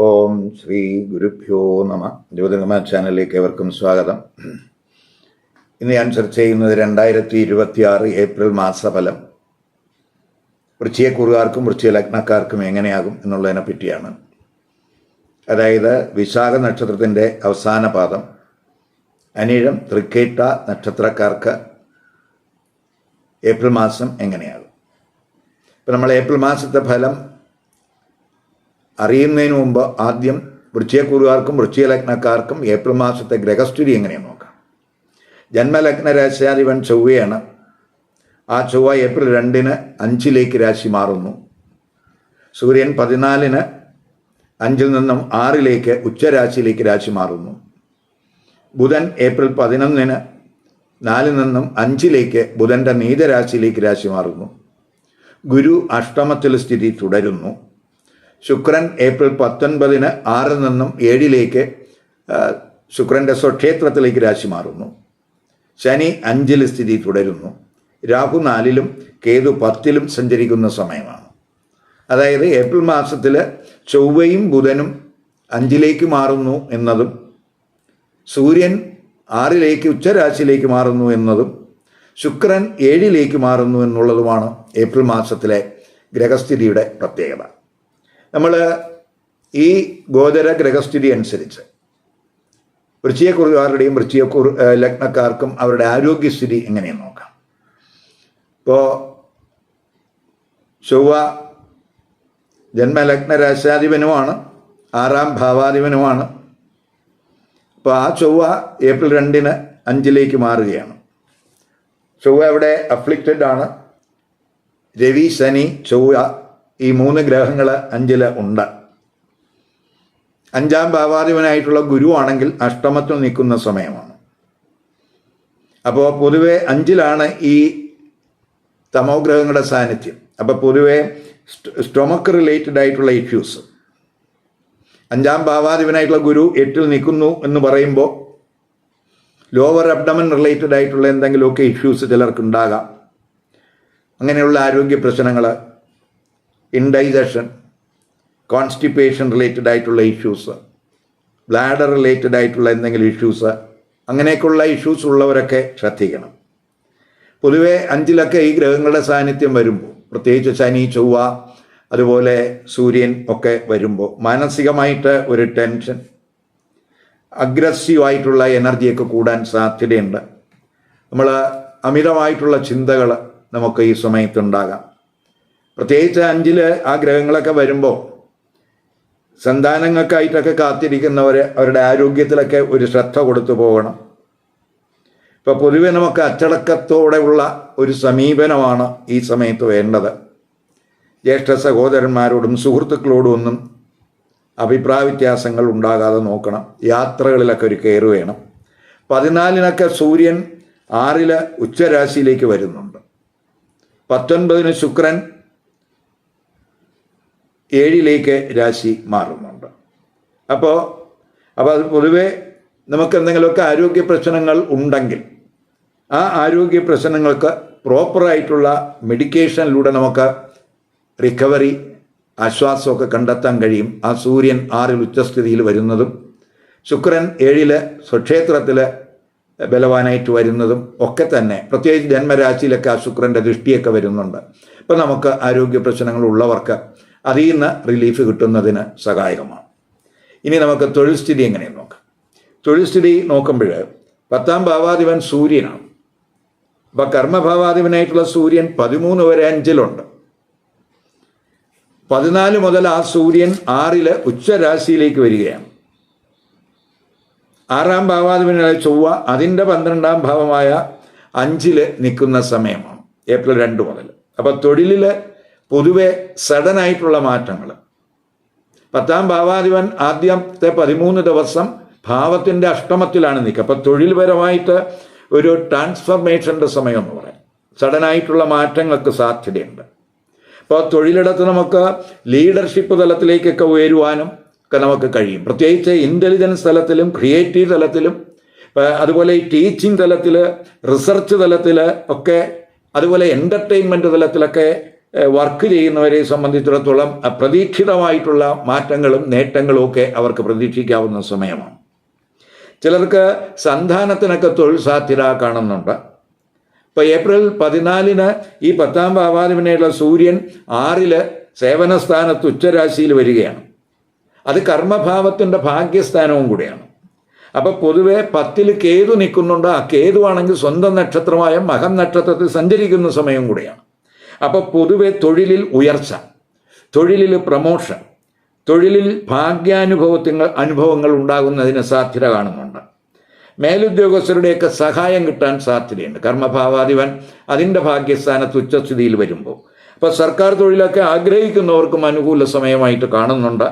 ഓം ശ്രീ ഗുരുഭ്യോ നമ. ജ്യോതിർഗമ ചാനലിലേക്ക് ഏവർക്കും സ്വാഗതം. ഇന്ന് ഞാൻ ചർച്ച ചെയ്യുന്നത് 2026 ഏപ്രിൽ മാസഫലം വൃശ്ചികക്കൂറുകാർക്കും വൃശ്ചിക ലഗ്നക്കാർക്കും എങ്ങനെയാകും എന്നുള്ളതിനെ പറ്റിയാണ്. അതായത് വിശാഖ നക്ഷത്രത്തിൻ്റെ അവസാന പാദം, അനിഴം തൃക്കേട്ട നക്ഷത്രക്കാർക്ക് ഏപ്രിൽ മാസം എങ്ങനെയാകും. ഇപ്പം നമ്മൾ ഏപ്രിൽ മാസത്തെ ഫലം അറിയുന്നതിന് മുമ്പ് ആദ്യം വൃശ്ചികക്കൂറുകാർക്കും വൃശ്ചിക ലഗ്നക്കാർക്കും ഏപ്രിൽ മാസത്തെ ഗ്രഹസ്ഥിതി എങ്ങനെയെന്ന് നോക്കാം. ജന്മലഗ്ന രാശ്യാധിപൻ ചൊവ്വയാണ്. ആ ചൊവ്വ ഏപ്രിൽ 2-ന് 5-ലേക്ക് രാശി മാറുന്നു. സൂര്യൻ 14-ന് 5-ൽ നിന്നും 6-ലേക്ക് ഉച്ചരാശിയിലേക്ക് രാശി മാറുന്നു. ബുധൻ ഏപ്രിൽ 11-ന് 4-ൽ നിന്നും 5-ലേക്ക് ബുധൻ്റെ നീചരാശിയിലേക്ക് രാശി മാറുന്നു. ഗുരു അഷ്ടമത്തിൽ സ്ഥിതി തുടരുന്നു. ശുക്രൻ ഏപ്രിൽ 19-ന് 6-ൽ നിന്നും 7-ലേക്ക് ശുക്രൻ്റെ സ്വക്ഷേത്രത്തിലേക്ക് രാശി മാറുന്നു. ശനി 5-ൽ സ്ഥിതി തുടരുന്നു. രാഹു 4-ലും കേതു 10-ലും സഞ്ചരിക്കുന്ന സമയമാണ്. അതായത് ഏപ്രിൽ മാസത്തിൽ ചൊവ്വയും ബുധനും 5-ലേക്ക് മാറുന്നു എന്നതും സൂര്യൻ 6-ലേക്ക് ഉച്ചരാശിയിലേക്ക് മാറുന്നു എന്നതും ശുക്രൻ 7-ലേക്ക് മാറുന്നു എന്നുള്ളതുമാണ് ഏപ്രിൽ മാസത്തിലെ ഗ്രഹസ്ഥിതിയുടെ പ്രത്യേകത. നമ്മൾ ഈ ഗോചര ഗ്രഹസ്ഥിതി അനുസരിച്ച് വൃശ്ചികക്കൂറുകാരുടെയും വൃശ്ചിക ലഗ്നക്കാർക്കും അവരുടെ ആരോഗ്യസ്ഥിതി എങ്ങനെയെന്ന് നോക്കാം. ഇപ്പോൾ ചൊവ്വ ജന്മലഗ്ന രാശ്യാധിപനുമാണ്, 6-ാം ഭാവാധിപനുമാണ്. അപ്പോൾ ആ ചൊവ്വ ഏപ്രിൽ 2-ന് 5-ലേക്ക് മാറുകയാണ്. ചൊവ്വ അവിടെ അഫ്ലിക്റ്റഡ് ആണ്. രവി, ശനി, ചൊവ്വ ഈ 3 ഗ്രഹങ്ങൾ 5-ൽ ഉണ്ട്. 5-ാം ഭാവാധിപനായിട്ടുള്ള ഗുരു ആണെങ്കിൽ അഷ്ടമത്തിൽ നിൽക്കുന്ന സമയമാണ്. അപ്പോൾ പൊതുവെ 5-ലാണ് ഈ തമോ ഗ്രഹങ്ങളുടെ സാന്നിധ്യം. അപ്പോൾ പൊതുവെ സ്റ്റൊമക്ക് റിലേറ്റഡ് ആയിട്ടുള്ള ഇഷ്യൂസ്. 5-ാം ഭാവാധിപനായിട്ടുള്ള ഗുരു 8-ൽ നിൽക്കുന്നു എന്ന് പറയുമ്പോൾ ലോവർ അബ്ഡമൻ റിലേറ്റഡ് ആയിട്ടുള്ള എന്തെങ്കിലുമൊക്കെ ഇഷ്യൂസ് ചിലർക്ക് ഉണ്ടാകാം. അങ്ങനെയുള്ള ആരോഗ്യ പ്രശ്നങ്ങൾ, ഇൻഡൈജഷൻ, കോൺസ്റ്റിപ്പേഷൻ റിലേറ്റഡ് ആയിട്ടുള്ള ഇഷ്യൂസ്, ബ്ലാഡർ റിലേറ്റഡ് ആയിട്ടുള്ള എന്തെങ്കിലും ഇഷ്യൂസ്, അങ്ങനെയൊക്കെയുള്ള ഇഷ്യൂസ് ഉള്ളവരൊക്കെ ശ്രദ്ധിക്കണം. പൊതുവെ 5-ലൊക്കെ ഈ ഗ്രഹങ്ങളുടെ സാന്നിധ്യം വരുമ്പോൾ, പ്രത്യേകിച്ച് ശനി, ചൊവ്വ, അതുപോലെ സൂര്യൻ ഒക്കെ വരുമ്പോൾ മാനസികമായിട്ട് ഒരു ടെൻഷൻ, അഗ്രസീവായിട്ടുള്ള എനർജിയൊക്കെ കൂടാൻ സാധ്യതയുണ്ട്. നമ്മൾ അമിതമായിട്ടുള്ള ചിന്തകൾ നമുക്ക് ഈ സമയത്തുണ്ടാകാം. പ്രത്യേകിച്ച് 5-ൽ ആ ഗ്രഹങ്ങളൊക്കെ വരുമ്പോൾ സന്താനങ്ങൾക്കായിട്ടൊക്കെ കാത്തിരിക്കുന്നവർ അവരുടെ ആരോഗ്യത്തിലൊക്കെ ഒരു ശ്രദ്ധ കൊടുത്തു പോകണം. ഇപ്പോൾ പൊതുവെ നമുക്ക് അച്ചടക്കത്തോടെയുള്ള ഒരു സമീപനമാണ് ഈ സമയത്ത് വേണ്ടത്. ജ്യേഷ്ഠ സഹോദരന്മാരോടും സുഹൃത്തുക്കളോടും ഒന്നും അഭിപ്രായ വ്യത്യാസങ്ങൾ ഉണ്ടാകാതെ നോക്കണം. യാത്രകളിലൊക്കെ ഒരു കെയർ വേണം. 14-നൊക്കെ സൂര്യൻ 6-ൽ ഉച്ചരാശിയിലേക്ക് വരുന്നുണ്ട്. 19-ന് ശുക്രൻ 7-ലേക്ക് രാശി മാറുന്നുണ്ട്. അപ്പോൾ അത് പൊതുവെ നമുക്ക് എന്തെങ്കിലുമൊക്കെ ആരോഗ്യ പ്രശ്നങ്ങൾ ഉണ്ടെങ്കിൽ ആ ആരോഗ്യ പ്രശ്നങ്ങൾക്ക് പ്രോപ്പറായിട്ടുള്ള മെഡിക്കേഷനിലൂടെ നമുക്ക് റിക്കവറി, ആശ്വാസമൊക്കെ കണ്ടെത്താൻ കഴിയും. ആ സൂര്യൻ 6-ൽ ഉച്ചസ്ഥിതിയിൽ വരുന്നതും ശുക്രൻ 7-ൽ സ്വക്ഷേത്രത്തിൽ ബലവാനായിട്ട് വരുന്നതും ഒക്കെ തന്നെ, പ്രത്യേകിച്ച് ജന്മരാശിയിലൊക്കെ ആ ശുക്രൻ്റെ ദൃഷ്ടിയൊക്കെ വരുന്നുണ്ട്. ഇപ്പം നമുക്ക് ആരോഗ്യ പ്രശ്നങ്ങളുള്ളവർക്ക് അതിൽ നിന്ന് റിലീഫ് കിട്ടുന്നതിന് സഹായകമാണ്. ഇനി നമുക്ക് തൊഴിൽ സ്ഥിതി എങ്ങനെയെന്ന് നോക്കാം. തൊഴിൽ സ്ഥിതി നോക്കുമ്പോൾ 10-ാം ഭാവാധിപൻ സൂര്യനാണ്. അപ്പോൾ കർമ്മഭാവാധിപനായിട്ടുള്ള സൂര്യൻ 13 വരെ 5-ലുണ്ട്. 14 മുതൽ ആ സൂര്യൻ 6-ൽ ഉച്ചരാശിയിലേക്ക് വരികയാണ്. 6-ാം ഭാവാധിപനായ ചൊവ്വ അതിൻ്റെ 12-ാം ഭാവമായ 5-ൽ നിൽക്കുന്ന സമയമാണ് ഏപ്രിൽ 2 മുതൽ. അപ്പോൾ തൊഴിലിൽ പൊതുവെ സഡനായിട്ടുള്ള മാറ്റങ്ങൾ. 10-ാം ഭാവാധിപൻ ആദ്യത്തെ 13 ദിവസം ഭാവത്തിൻ്റെ അഷ്ടമത്തിലാണ് നിൽക്കുക. അപ്പോൾ തൊഴിൽപരമായിട്ട് ഒരു ട്രാൻസ്ഫർമേഷൻ്റെ സമയം എന്ന് പറയാം. സഡനായിട്ടുള്ള മാറ്റങ്ങൾക്ക് സാധ്യതയുണ്ട്. അപ്പോൾ തൊഴിലിടത്ത് നമുക്ക് ലീഡർഷിപ്പ് തലത്തിലേക്കൊക്കെ ഉയരുവാനും ഒക്കെ നമുക്ക് കഴിയും. പ്രത്യേകിച്ച് ഇൻ്റലിജൻസ് തലത്തിലും ക്രിയേറ്റീവ് തലത്തിലും, അതുപോലെ ഈ ടീച്ചിങ് തലത്തിൽ, റിസർച്ച് തലത്തിൽ ഒക്കെ, അതുപോലെ എൻ്റർടൈൻമെൻറ്റ് തലത്തിലൊക്കെ വർക്ക് ചെയ്യുന്നവരെ സംബന്ധിച്ചിടത്തോളം അപ്രതീക്ഷിതമായിട്ടുള്ള മാറ്റങ്ങളും നേട്ടങ്ങളും ഒക്കെ അവർക്ക് പ്രതീക്ഷിക്കാവുന്ന സമയമാണ്. ചിലർക്ക് സന്താനത്തിനൊക്കെ തൊഴിൽ സാധ്യത കാണുന്നുണ്ട്. ഇപ്പോൾ ഏപ്രിൽ 14 ഈ 10ാം ഭാവാധിപനായിട്ടുള്ള സൂര്യൻ 6 സേവനസ്ഥാനത്ത് ഉച്ചരാശിയിൽ വരികയാണ്. അത് കർമ്മഭാവത്തിൻ്റെ ഭാഗ്യസ്ഥാനവും കൂടിയാണ്. അപ്പോൾ പൊതുവെ 10 കേതു നിൽക്കുന്നുണ്ട്. ആ കേതുവാണെങ്കിൽ സ്വന്തം നക്ഷത്രമായ മകം നക്ഷത്രത്തിൽ സഞ്ചരിക്കുന്ന സമയം കൂടിയാണ്. അപ്പോൾ പൊതുവെ തൊഴിലിൽ ഉയർച്ച, തൊഴിലിൽ പ്രമോഷൻ, തൊഴിലിൽ അനുഭവങ്ങൾ ഉണ്ടാകുന്നതിന് സാധ്യത കാണുന്നുണ്ട്. മേലുദ്യോഗസ്ഥരുടെയൊക്കെ സഹായം കിട്ടാൻ സാധ്യതയുണ്ട്. കർമ്മഭാവാധിപൻ അതിൻ്റെ ഭാഗ്യസ്ഥാനത്ത് ഉച്ചസ്ഥിതിയിൽ വരുമ്പോൾ അപ്പോൾ സർക്കാർ തൊഴിലൊക്കെ ആഗ്രഹിക്കുന്നവർക്കും അനുകൂല സമയമായിട്ട് കാണുന്നുണ്ട്.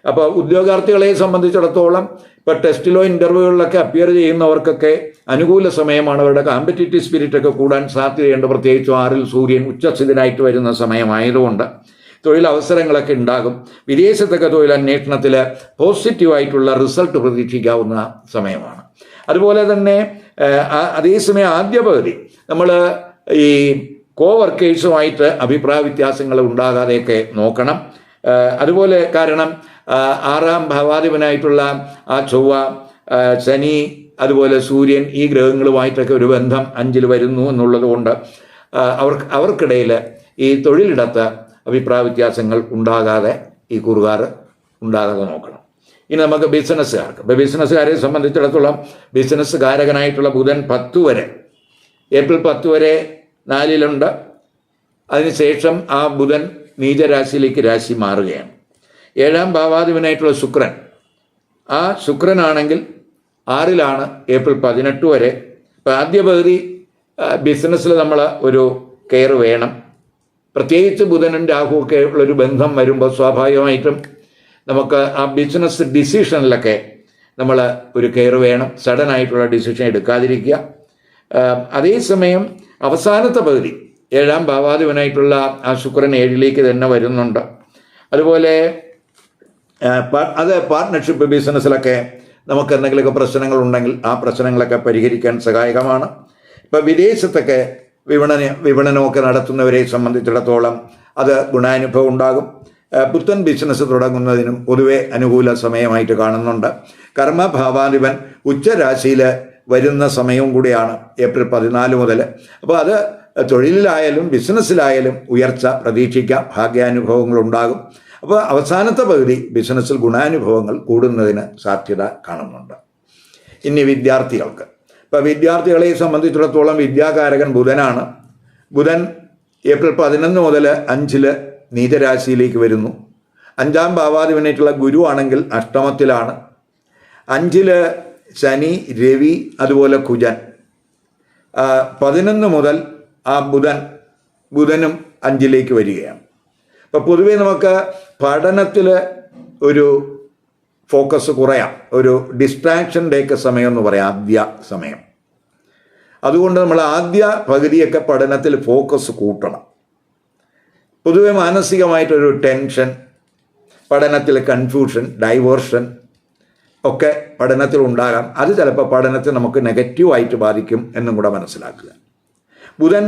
അപ്പോൾ ഉദ്യോഗാർത്ഥികളെ സംബന്ധിച്ചിടത്തോളം ഇപ്പോൾ ടെസ്റ്റിലോ ഇൻ്റർവ്യൂകളിലൊക്കെ അപ്പിയർ ചെയ്യുന്നവർക്കൊക്കെ അനുകൂല സമയമാണ്. അവരുടെ കോമ്പറ്റീറ്റീവ് സ്പിരിറ്റൊക്കെ കൂടാൻ സാധ്യതയുണ്ട്. പ്രത്യേകിച്ചും 6 സൂര്യൻ ഉച്ചസ്ഥിതനായിട്ട് വരുന്ന സമയമായതുകൊണ്ട് തൊഴിലവസരങ്ങളൊക്കെ ഉണ്ടാകും. വിദേശത്തൊക്കെ തൊഴിലന്വേഷണത്തിൽ പോസിറ്റീവായിട്ടുള്ള റിസൾട്ട് പ്രതീക്ഷിക്കാവുന്ന സമയമാണ്. അതുപോലെ തന്നെ അതേസമയം ആദ്യ പകുതി നമ്മൾ ഈ കോവർക്കേഴ്സുമായിട്ട് അഭിപ്രായ വ്യത്യാസങ്ങൾ ഉണ്ടാകാതെയൊക്കെ നോക്കണം. അതുപോലെ കാരണം 6ാം ഭാവാധിപനായിട്ടുള്ള ആ ചൊവ്വ, ശനി, അതുപോലെ സൂര്യൻ ഈ ഗ്രഹങ്ങളുമായിട്ടൊക്കെ ഒരു ബന്ധം 5ൽ വരുന്നു എന്നുള്ളത് കൊണ്ട് അവർക്കിടയിൽ ഈ തൊഴിലിടത്ത് അഭിപ്രായ വ്യത്യാസങ്ങൾ ഉണ്ടാകാതെ ഈ കുറുകാർ ഉണ്ടാകാതെ നോക്കണം. ഇനി നമുക്ക് ബിസിനസ്സുകാർക്ക്, ഇപ്പോൾ ബിസിനസ്സുകാരെ സംബന്ധിച്ചിടത്തോളം ബിസിനസ് കാരകനായിട്ടുള്ള ബുധൻ 10 വരെ, ഏപ്രിൽ 10 വരെ 4-ലുണ്ട്. അതിനുശേഷം ആ ബുധൻ നീചരാശിയിലേക്ക് രാശി മാറുകയാണ്. 7ാം ഭാവാധിപനായിട്ടുള്ള ശുക്രൻ, ആ ശുക്രനാണെങ്കിൽ 6-ലാണ് ഏപ്രിൽ 18 വരെ. ഇപ്പോൾ ആദ്യ പകുതി ബിസിനസ്സിൽ നമ്മൾ ഒരു കെയർ വേണം. പ്രത്യേകിച്ച് ബുധനും രാഹുവൊക്കെ ഉള്ളൊരു ബന്ധം വരുമ്പോൾ സ്വാഭാവികമായിട്ടും നമുക്ക് ആ ബിസിനസ് ഡിസിഷനിലൊക്കെ നമ്മൾ ഒരു കെയർ വേണം. സഡനായിട്ടുള്ള ഡിസിഷൻ എടുക്കാതിരിക്കുക. അതേസമയം അവസാനത്തെ പകുതി 7ാം ഭാവാധിപനായിട്ടുള്ള ആ ശുക്രൻ 7ലേക്ക് തന്നെ വരുന്നുണ്ട്. അതുപോലെ അത് പാർട്ട്ണർഷിപ്പ് ബിസിനസ്സിലൊക്കെ നമുക്ക് എന്തെങ്കിലുമൊക്കെ പ്രശ്നങ്ങളുണ്ടെങ്കിൽ ആ പ്രശ്നങ്ങളൊക്കെ പരിഹരിക്കാൻ സഹായകമാണ്. ഇപ്പോൾ വിദേശത്തൊക്കെ വിപണനമൊക്കെ നടത്തുന്നവരെ സംബന്ധിച്ചിടത്തോളം അത് ഗുണാനുഭവം ഉണ്ടാകും. പുത്തൻ ബിസിനസ് തുടങ്ങുന്നതിനും പൊതുവെ അനുകൂല സമയമായിട്ട് കാണുന്നുണ്ട്. കർമ്മഭാവാധിപൻ ഉച്ചരാശിയിൽ വരുന്ന സമയവും കൂടിയാണ് ഏപ്രിൽ 14 മുതൽ. അപ്പോൾ അത് തൊഴിലിലായാലും ബിസിനസ്സിലായാലും ഉയർച്ച പ്രതീക്ഷിക്കാം, ഭാഗ്യാനുഭവങ്ങളുണ്ടാകും. അപ്പോൾ അവസാനത്തെ പകുതി ബിസിനസ്സിൽ ഗുണാനുഭവങ്ങൾ കൂടുന്നതിന് സാധ്യത കാണുന്നുണ്ട്. ഇനി വിദ്യാർത്ഥികൾക്ക്, ഇപ്പോൾ വിദ്യാർത്ഥികളെ സംബന്ധിച്ചിടത്തോളം വിദ്യാകാരകൻ ബുധനാണ്. ബുധൻ ഏപ്രിൽ 11 മുതൽ 5 നീചരാശിയിലേക്ക് വരുന്നു. 5ാം ഭാവാധിപനായിട്ടുള്ള ഗുരു ആണെങ്കിൽ അഷ്ടമത്തിലാണ്. 5 ശനി, രവി, അതുപോലെ കുജൻ. 11 മുതൽ ആ ബുധനും 5ലേക്ക് വരികയാണ്. അപ്പോൾ പൊതുവെ നമുക്ക് പഠനത്തിൽ ഒരു ഫോക്കസ് കുറയാം, ഒരു ഡിസ്ട്രാക്ഷൻ്റെയൊക്കെ സമയം എന്ന് പറയാം, ആദ്യ സമയം. അതുകൊണ്ട് നമ്മൾ ആദ്യ പകുതിയൊക്കെ പഠനത്തിൽ ഫോക്കസ് കൂട്ടണം. പൊതുവെ മാനസികമായിട്ടൊരു ടെൻഷൻ, പഠനത്തിൽ കൺഫ്യൂഷൻ, ഡൈവേർഷൻ ഒക്കെ പഠനത്തിൽ ഉണ്ടാകാം. അത് ചിലപ്പോൾ പഠനത്തെ നമുക്ക് നെഗറ്റീവായിട്ട് ബാധിക്കും എന്നും കൂടെ മനസ്സിലാക്കുക. ബുധൻ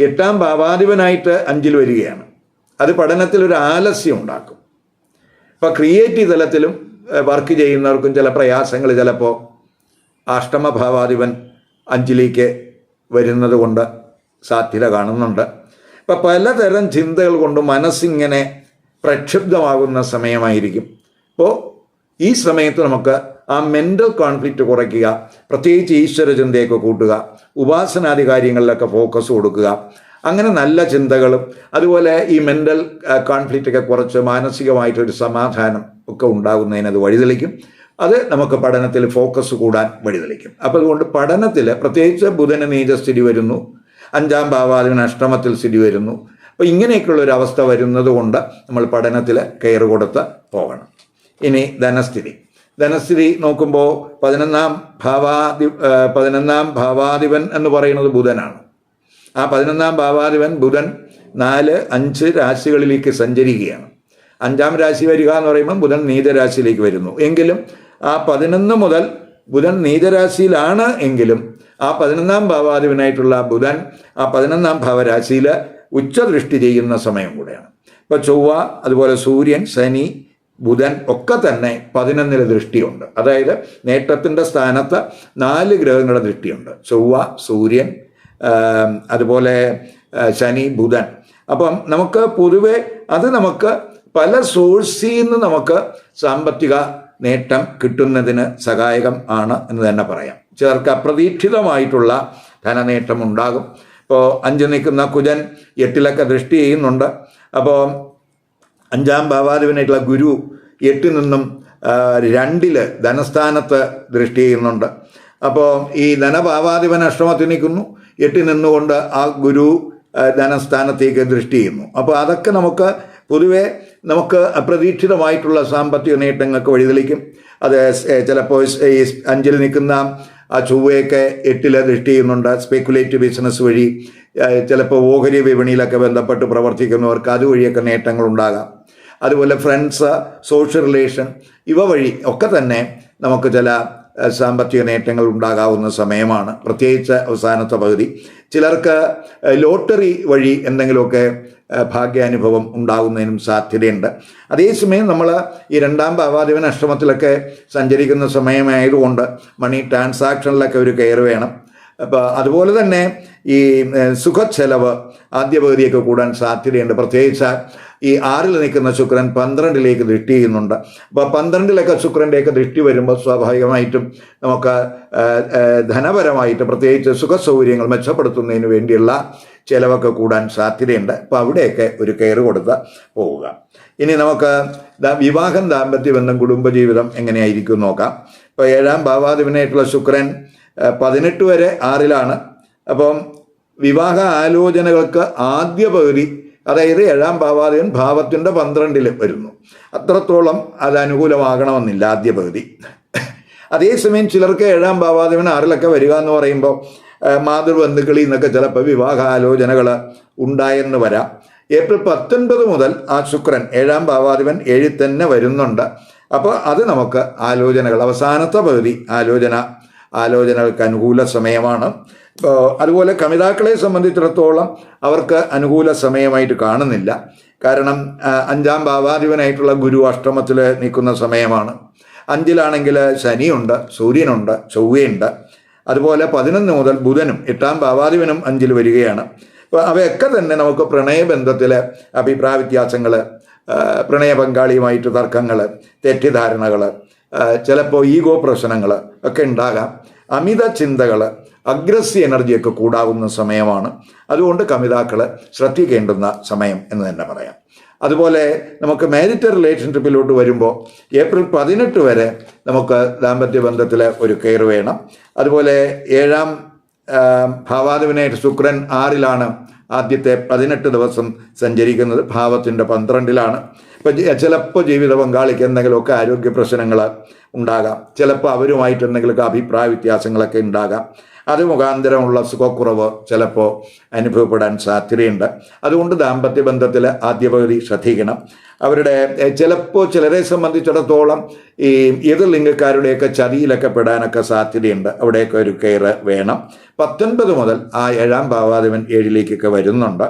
8ാം ഭാവാധിപനായിട്ട് 5ൽ വരികയാണ്. അത് പഠനത്തിലൊരു ആലസ്യം ഉണ്ടാക്കും. ഇപ്പോൾ ക്രിയേറ്റീവ് തലത്തിലും വർക്ക് ചെയ്യുന്നവർക്കും ചില പ്രയാസങ്ങൾ ചിലപ്പോൾ അഷ്ടമഭാവാധിപൻ 5ലേക്ക് വരുന്നത് കൊണ്ട് സാധ്യത കാണുന്നുണ്ട്. ഇപ്പം പലതരം ചിന്തകൾ കൊണ്ട് മനസ്സിങ്ങനെ പ്രക്ഷുബ്ധമാകുന്ന സമയമായിരിക്കും. അപ്പോൾ ഈ സമയത്ത് നമുക്ക് ആ മെൻ്റൽ കോൺഫ്ലിക്റ്റ് കുറയ്ക്കുക, പ്രത്യേകിച്ച് ഈശ്വരചിന്തയൊക്കെ കൂട്ടുക, ഉപാസനാദി കാര്യങ്ങളിലൊക്കെ ഫോക്കസ് കൊടുക്കുക. അങ്ങനെ നല്ല ചിന്തകളും അതുപോലെ ഈ മെൻ്റൽ കോൺഫ്ലിക്റ്റൊക്കെ കുറച്ച് മാനസികമായിട്ടൊരു സമാധാനം ഒക്കെ ഉണ്ടാകുന്നതിനത് വഴിതെളിക്കും. അത് നമുക്ക് പഠനത്തിൽ ഫോക്കസ് കൂടാൻ വഴിതെളിക്കും. അപ്പോൾ അതുകൊണ്ട് പഠനത്തിൽ പ്രത്യേകിച്ച് ബുധന് നീചസ്ഥിതി വരുന്നു, 5ാം ഭാവാധിപൻ അഷ്ടമത്തിൽ സ്ഥിതി വരുന്നു. അപ്പോൾ ഇങ്ങനെയൊക്കെയുള്ളൊരു അവസ്ഥ വരുന്നത് കൊണ്ട് നമ്മൾ പഠനത്തിൽ കെയർ കൊടുത്ത് പോകണം. ഇനി ധനസ്ഥിതി നോക്കുമ്പോൾ 11ാം ഭാവാധിപൻ എന്ന് പറയുന്നത് ബുധനാണ്. ആ 11ാം ഭാവാധിപൻ ബുധൻ 4, 5 രാശികളിലേക്ക് സഞ്ചരിക്കുകയാണ്. 5ാം രാശി വരിക എന്ന് പറയുമ്പോൾ ബുധൻ നീചരാശിയിലേക്ക് വരുന്നു. എങ്കിലും ആ 11 മുതൽ ബുധൻ നീചരാശിയിലാണ് എങ്കിലും ആ 11ാം ഭാവാധിപനായിട്ടുള്ള ബുധൻ ആ 11ാം ഭാവരാശിയിൽ ഉച്ചദൃഷ്ടി ചെയ്യുന്ന സമയം കൂടെയാണ്. ഇപ്പോൾ ചൊവ്വ, അതുപോലെ സൂര്യൻ, ശനി, ബുധൻ ഒക്കെ തന്നെ 11 ദൃഷ്ടിയുണ്ട്. അതായത് നേട്ടത്തിൻ്റെ സ്ഥാനത്ത് 4 ഗ്രഹങ്ങളുടെ ദൃഷ്ടിയുണ്ട്. ചൊവ്വ, സൂര്യൻ, അതുപോലെ ശനി, ബുധൻ. അപ്പം നമുക്ക് പൊതുവെ അത് നമുക്ക് പല സോഴ്സിൽ നിന്ന് നമുക്ക് സാമ്പത്തിക നേട്ടം കിട്ടുന്നതിന് സഹായകം ആണ് എന്ന് തന്നെ പറയാം. ചിലർക്ക് അപ്രതീക്ഷിതമായിട്ടുള്ള ധനനേട്ടം ഉണ്ടാകും. ഇപ്പോൾ 5 നിൽക്കുന്ന കുജൻ 8 ദൃഷ്ടി ചെയ്യുന്നുണ്ട്. അപ്പോൾ 5-ാം ഭാവാധിപനായിട്ടുള്ള ഗുരു 8 നിന്നും 2 ധനസ്ഥാനത്ത് ദൃഷ്ടി ചെയ്യുന്നുണ്ട്. അപ്പോൾ ഈ ധനഭാവാധിപൻ അഷ്ടമത്തിൽ നിൽക്കുന്നു, 8 നിന്നുകൊണ്ട് ആ ഗുരു ധനസ്ഥാനത്തേക്ക് ദൃഷ്ടി ചെയ്യുന്നു. അപ്പോൾ അതൊക്കെ നമുക്ക് പൊതുവെ നമുക്ക് അപ്രതീക്ഷിതമായിട്ടുള്ള സാമ്പത്തിക നേട്ടങ്ങൾക്ക് വഴിതെളിക്കും. അത് ചിലപ്പോൾ ഈ 5-ൽ നിൽക്കുന്ന ആ ചൊവ്വയൊക്കെ 8 ദൃഷ്ടി ചെയ്യുന്നുണ്ട്. സ്പെക്കുലേറ്റീവ് ബിസിനസ് വഴി ചിലപ്പോൾ ഓഹരി വിപണിയിലൊക്കെ ബന്ധപ്പെട്ട് പ്രവർത്തിക്കുന്നവർക്ക് അതുവഴിയൊക്കെ നേട്ടങ്ങളുണ്ടാകാം. അതുപോലെ ഫ്രണ്ട്സ്, സോഷ്യൽ റിലേഷൻ, ഇവ വഴി ഒക്കെ തന്നെ നമുക്ക് ചില സാമ്പത്തിക നേട്ടങ്ങൾ ഉണ്ടാകാവുന്ന സമയമാണ്, പ്രത്യേകിച്ച് അവസാനത്തെ പകുതി. ചിലർക്ക് ലോട്ടറി വഴി എന്തെങ്കിലുമൊക്കെ ഭാഗ്യാനുഭവം ഉണ്ടാകുന്നതിനും സാധ്യതയുണ്ട്. അതേസമയം നമ്മൾ ഈ 2-ാം ഭാവാധിപൻ അഷ്ടമത്തിലൊക്കെ സഞ്ചരിക്കുന്ന സമയമായതുകൊണ്ട് മണി ട്രാൻസാക്ഷനിലൊക്കെ ഒരു കെയർ വേണം. അപ്പോൾ അതുപോലെ തന്നെ ഈ സുഖച്ചെലവ് ആദ്യ പകുതിയൊക്കെ കൂടാൻ സാധ്യതയുണ്ട്. പ്രത്യേകിച്ച് ഈ 6-ൽ നിൽക്കുന്ന ശുക്രൻ 12-ലേക്ക് ദൃഷ്ടി ചെയ്യുന്നുണ്ട്. അപ്പോൾ 12-ലൊക്കെ ശുക്രൻ്റെയൊക്കെ ദൃഷ്ടി വരുമ്പോൾ സ്വാഭാവികമായിട്ടും നമുക്ക് ധനപരമായിട്ട് പ്രത്യേകിച്ച് സുഖസൗകര്യങ്ങൾ മെച്ചപ്പെടുത്തുന്നതിന് വേണ്ടിയുള്ള ചിലവൊക്കെ കൂടാൻ സാധ്യതയുണ്ട്. അപ്പോൾ അവിടെയൊക്കെ ഒരു കെയർ കൊടുത്ത് പോവുക. ഇനി നമുക്ക് വിവാഹം, ദാമ്പത്യ ബന്ധം, കുടുംബജീവിതം എങ്ങനെയായിരിക്കും നോക്കാം. ഇപ്പോൾ 7-ാം ഭാവാധിപനായിട്ടുള്ള ശുക്രൻ 18 വരെ 6-ലാണ്. അപ്പം വിവാഹ ആലോചനകൾക്ക് ആദ്യ പകുതി, അതായത് 7-ാം ഭാവാധിപൻ ഭാവത്തിൻ്റെ 12-ൽ വരുന്നു. അത്രത്തോളം അത് അനുകൂലമാകണമെന്നില്ല ആദ്യ പകുതി. അതേസമയം ചിലർക്ക് 7-ാം ഭാവാധിപൻ 6-ലൊക്കെ വരിക എന്ന് പറയുമ്പോൾ മാതൃബന്ധുക്കളിൽ നിന്നൊക്കെ ചിലപ്പോൾ വിവാഹ ആലോചനകൾ ഉണ്ടായെന്ന് വരാം. ഏപ്രിൽ 19 മുതൽ ആ ശുക്രൻ 7-ാം ഭാവാധിപൻ 7-ൽ തന്നെ വരുന്നുണ്ട്. അപ്പോൾ അത് നമുക്ക് ആലോചനകൾ, അവസാനത്തെ പകുതി ആലോചനകൾക്ക് അനുകൂല സമയമാണ്. അതുപോലെ കമിതാക്കളെ സംബന്ധിച്ചിടത്തോളം അവർക്ക് അനുകൂല സമയമായിട്ട് കാണുന്നില്ല. കാരണം 5-ാം ഭാവാധിപനായിട്ടുള്ള ഗുരു അഷ്ടമത്തിൽ നിൽക്കുന്ന സമയമാണ്. 5-ലാണെങ്കിൽ ശനിയുണ്ട്, സൂര്യനുണ്ട്, ചൊവ്വയുണ്ട്. അതുപോലെ 11 മുതൽ ബുധനും 8-ാം ഭാവാധിപനും 5-ൽ വരികയാണ്. അപ്പോൾ അവയൊക്കെ തന്നെ നമുക്ക് പ്രണയബന്ധത്തിൽ അഭിപ്രായ വ്യത്യാസങ്ങൾ, പ്രണയ പങ്കാളിയുമായിട്ട് തർക്കങ്ങൾ, തെറ്റിദ്ധാരണകൾ, ചിലപ്പോൾ ഈഗോ പ്രശ്നങ്ങൾ ഒക്കെ ഉണ്ടാകാം. അമിത ചിന്തകൾ, അഗ്രസീവ് എനർജിയൊക്കെ കൂടാവുന്ന സമയമാണ്. അതുകൊണ്ട് കമിതാക്കൾ ശ്രദ്ധിക്കേണ്ടുന്ന സമയം എന്ന് തന്നെ പറയാം. അതുപോലെ നമുക്ക് മാരിറ്റൽ റിലേഷൻഷിപ്പിലോട്ട് വരുമ്പോൾ ഏപ്രിൽ 18 വരെ നമുക്ക് ദാമ്പത്യ ബന്ധത്തിൽ ഒരു കെയർ വേണം. അതുപോലെ 7-ാം ഭാവാധിപനായിട്ട് ശുക്രൻ 6-ലാണ് ആദ്യത്തെ 18 ദിവസം സഞ്ചരിക്കുന്നത്, ഭാവത്തിൻ്റെ 12-ലാണ്. ഇപ്പം ചിലപ്പോൾ ജീവിത പങ്കാളിക്ക് എന്തെങ്കിലുമൊക്കെ ആരോഗ്യ പ്രശ്നങ്ങൾ ഉണ്ടാകാം. ചിലപ്പോൾ അവരുമായിട്ട് എന്തെങ്കിലുമൊക്കെ അഭിപ്രായ വ്യത്യാസങ്ങളൊക്കെ ഉണ്ടാകാം. അത് മുഖാന്തരമുള്ള സുഖക്കുറവ് ചിലപ്പോൾ അനുഭവപ്പെടാൻ സാധ്യതയുണ്ട്. അതുകൊണ്ട് ദാമ്പത്യ ബന്ധത്തിൽ ആദ്യ പകുതി ശ്രദ്ധിക്കണം. അവരുടെ ചിലപ്പോൾ ചിലരെ സംബന്ധിച്ചിടത്തോളം ഈ എതിർ ലിംഗക്കാരുടെയൊക്കെ ചതിയിലൊക്കെ പെടാനൊക്കെ സാധ്യതയുണ്ട്. അവിടെയൊക്കെ ഒരു കെയർ വേണം. 19 മുതൽ ആ 7-ാം ഭാവാധിപൻ 7-ലേക്കൊക്കെ വരുന്നുണ്ട്.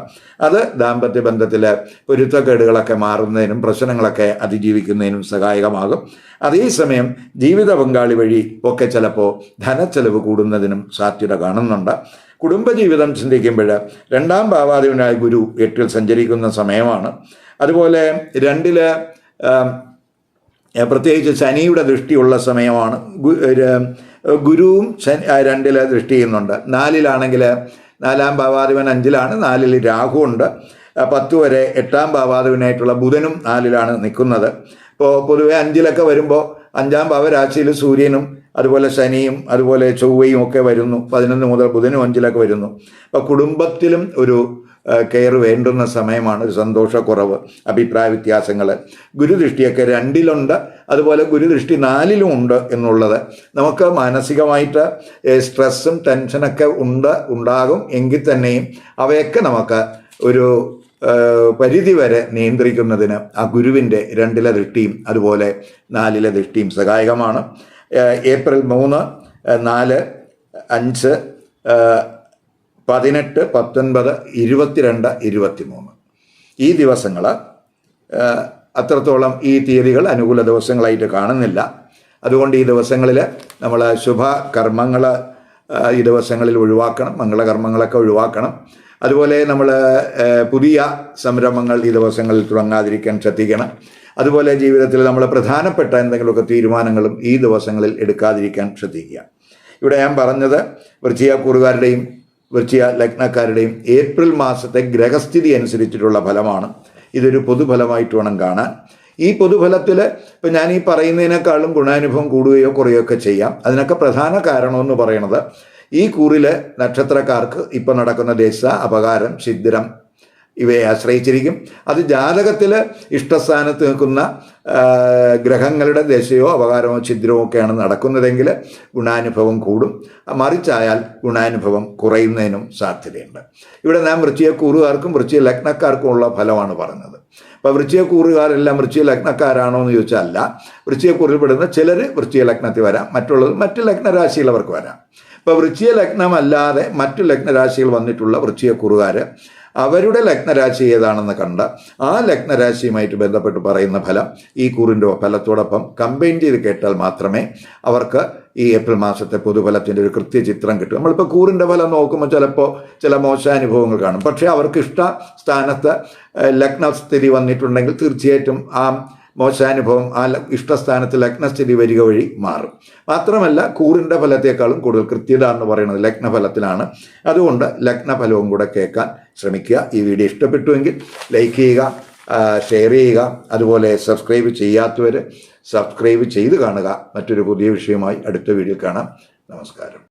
അത് ദാമ്പത്യ ബന്ധത്തിൽ പൊരുത്തക്കേടുകളൊക്കെ മാറുന്നതിനും പ്രശ്നങ്ങളൊക്കെ അതിജീവിക്കുന്നതിനും സഹായകമാകും. അതേസമയം ജീവിത പങ്കാളി വഴി ഒക്കെ ചിലപ്പോൾ ധനച്ചെലവ് കൂടുന്നതിനും സാധ്യത കാണുന്നുണ്ട്. കുടുംബജീവിതം ചിന്തിക്കുമ്പോൾ 2-ാം ഭാവാധിപനായ ഗുരു 8-ൽ സഞ്ചരിക്കുന്ന സമയമാണ്. അതുപോലെ 2-ല് പ്രത്യേകിച്ച് ശനിയുടെ ദൃഷ്ടിയുള്ള സമയമാണ്. ഗുരുവും 2-ൽ ദൃഷ്ടി ചെയ്യുന്നുണ്ട്. 4-ലാണെങ്കിൽ 4-ാം ഭാവാധിപൻ 5-ലാണ്, 4-ൽ രാഹുവുണ്ട്. 10 വരെ 8-ാം ഭാവാധിപനായിട്ടുള്ള ബുധനും 4-ലാണ് നിൽക്കുന്നത്. ഇപ്പോൾ പൊതുവെ 5-ലൊക്കെ വരുമ്പോൾ 5-ാം ഭാവരാശിയിൽ സൂര്യനും അതുപോലെ ശനിയും അതുപോലെ ചൊവ്വയും ഒക്കെ വരുന്നു. 11 മുതൽ ബുധനും 5-ലൊക്കെ വരുന്നു. അപ്പോൾ കുടുംബത്തിലും ഒരു കെയർ വേണ്ടുന്ന സമയമാണ്. ഒരു സന്തോഷക്കുറവ്, അഭിപ്രായ വ്യത്യാസങ്ങൾ, ഗുരുദൃഷ്ടിയൊക്കെ 2-ലുണ്ട്, അതുപോലെ ഗുരുദൃഷ്ടി 4-ലും ഉണ്ട് എന്നുള്ളത് നമുക്ക് മാനസികമായിട്ട് സ്ട്രെസ്സും ടെൻഷനൊക്കെ ഉണ്ടാകും. എങ്കിൽ തന്നെയും അവയൊക്കെ നമുക്ക് ഒരു പരിധി വരെ നിയന്ത്രിക്കുന്നതിന് ആ ഗുരുവിൻ്റെ 2-ലെ ദൃഷ്ടിയും അതുപോലെ 4-ലെ ദൃഷ്ടിയും സഹായകമാണ്. ഏപ്രിൽ 3, 4, 5, 18, 19, 22, 23 ഈ ദിവസങ്ങൾ അത്രത്തോളം ഈ തീയതികൾ അനുകൂല ദിവസങ്ങളായിട്ട് കാണുന്നില്ല. അതുകൊണ്ട് ഈ ദിവസങ്ങളിൽ നമ്മൾ ശുഭകർമ്മങ്ങൾ ഈ ദിവസങ്ങളിൽ ഒഴിവാക്കണം, മംഗളകർമ്മങ്ങളൊക്കെ ഒഴിവാക്കണം. അതുപോലെ നമ്മൾ പുതിയ സംരംഭങ്ങൾ ഈ ദിവസങ്ങളിൽ തുടങ്ങാതിരിക്കാൻ ശ്രദ്ധിക്കണം. അതുപോലെ ജീവിതത്തിൽ നമ്മൾ പ്രധാനപ്പെട്ട എന്തെങ്കിലുമൊക്കെ തീരുമാനങ്ങളും ഈ ദിവസങ്ങളിൽ എടുക്കാതിരിക്കാൻ ശ്രദ്ധിക്കുക. ഇവിടെ ഞാൻ പറഞ്ഞത് വൃശ്ചികക്കൂറുകാരുടെയും വൃശ്ചിക ലഗ്നക്കാരുടെയും ഏപ്രിൽ മാസത്തെ ഗ്രഹസ്ഥിതി അനുസരിച്ചിട്ടുള്ള ഫലമാണ്. ഇതൊരു പൊതുഫലമായിട്ട് വേണം കാണാൻ. ഈ പൊതുഫലത്തിൽ ഇപ്പം ഞാൻ ഈ പറയുന്നതിനേക്കാളും ഗുണാനുഭവം കൂടുകയോ കുറയുകയൊക്കെ ചെയ്യാം. അതിനൊക്കെ പ്രധാന കാരണമെന്ന് പറയുന്നത് ഈ കൂറിലെ നക്ഷത്രക്കാർക്ക് ഇപ്പം നടക്കുന്ന ദശ, അപകാരം, ഛിദ്രം ഇവയെ ആശ്രയിച്ചിരിക്കും. അത് ജാതകത്തിൽ ഇഷ്ടസ്ഥാനത്ത് നിൽക്കുന്ന ഗ്രഹങ്ങളുടെ ദശയോ അപകാരമോ ഛിദ്രമോ ഒക്കെയാണ് നടക്കുന്നതെങ്കിൽ ഗുണാനുഭവം കൂടും. മറിച്ചായാൽ ഗുണാനുഭവം കുറയുന്നതിനും സാധ്യതയുണ്ട്. ഇവിടെ നാം വൃശ്ചികക്കൂറുകാർക്കും വൃശ്ചിക ലഗ്നക്കാർക്കും ഉള്ള ഫലമാണ് പറഞ്ഞത്. അപ്പോൾ വൃശ്ചികക്കൂറുകാരെല്ലാം വൃശ്ചിക ലഗ്നക്കാരാണോ എന്ന് ചോദിച്ചാൽ അല്ല. വൃശ്ചികക്കൂറിൽ പെടുന്ന ചിലർ വൃശ്ചിക ലഗ്നത്തിൽ വരാം, മറ്റുള്ളത് മറ്റ് ലഗ്നരാശിയുള്ളവർക്ക് വരാം. ഇപ്പോൾ വൃശ്ചിക ലഗ്നമല്ലാതെ മറ്റു ലഗ്നരാശികൾ വന്നിട്ടുള്ള വൃശ്ചികക്കൂറുകാർ അവരുടെ ലഗ്നരാശി ഏതാണെന്ന് കണ്ട് ആ ലഗ്നരാശിയുമായിട്ട് ബന്ധപ്പെട്ട് പറയുന്ന ഫലം ഈ കൂറിൻ്റെ ഫലത്തോടൊപ്പം കമ്പൈൻ ചെയ്ത് കേട്ടാൽ മാത്രമേ അവർക്ക് ഈ ഏപ്രിൽ മാസത്തെ പൊതുഫലത്തിൻ്റെ ഒരു കൃത്യചിത്രം കിട്ടും. നമ്മളിപ്പോൾ കൂറിൻ്റെ ഫലം നോക്കുമ്പോൾ ചിലപ്പോൾ ചില മോശാനുഭവങ്ങൾ കാണും. പക്ഷേ അവർക്ക് ഇഷ്ട സ്ഥാനത്ത് ലഗ്നസ്ഥിതി വന്നിട്ടുണ്ടെങ്കിൽ തീർച്ചയായിട്ടും ആ മോശാനുഭവം ആ ഇഷ്ടസ്ഥാനത്ത് ലഗ്നസ്ഥിതി വരിക വഴി മാറും. മാത്രമല്ല കൂറിൻ്റെ ഫലത്തെക്കാളും കൂടുതൽ കൃത്യത എന്ന് പറയുന്നത് ലഗ്നഫലത്തിലാണ്. അതുകൊണ്ട് ലഗ്നഫലവും കൂടെ കേൾക്കാൻ ശ്രമിക്കുക. ഈ വീഡിയോ ഇഷ്ടപ്പെട്ടുവെങ്കിൽ ലൈക്ക് ചെയ്യുക, ഷെയർ ചെയ്യുക. അതുപോലെ സബ്സ്ക്രൈബ് ചെയ്യാത്തവർ സബ്സ്ക്രൈബ് ചെയ്ത് കാണുക. മറ്റൊരു പുതിയ വിഷയമായി അടുത്ത വീഡിയോ കാണാം. നമസ്കാരം.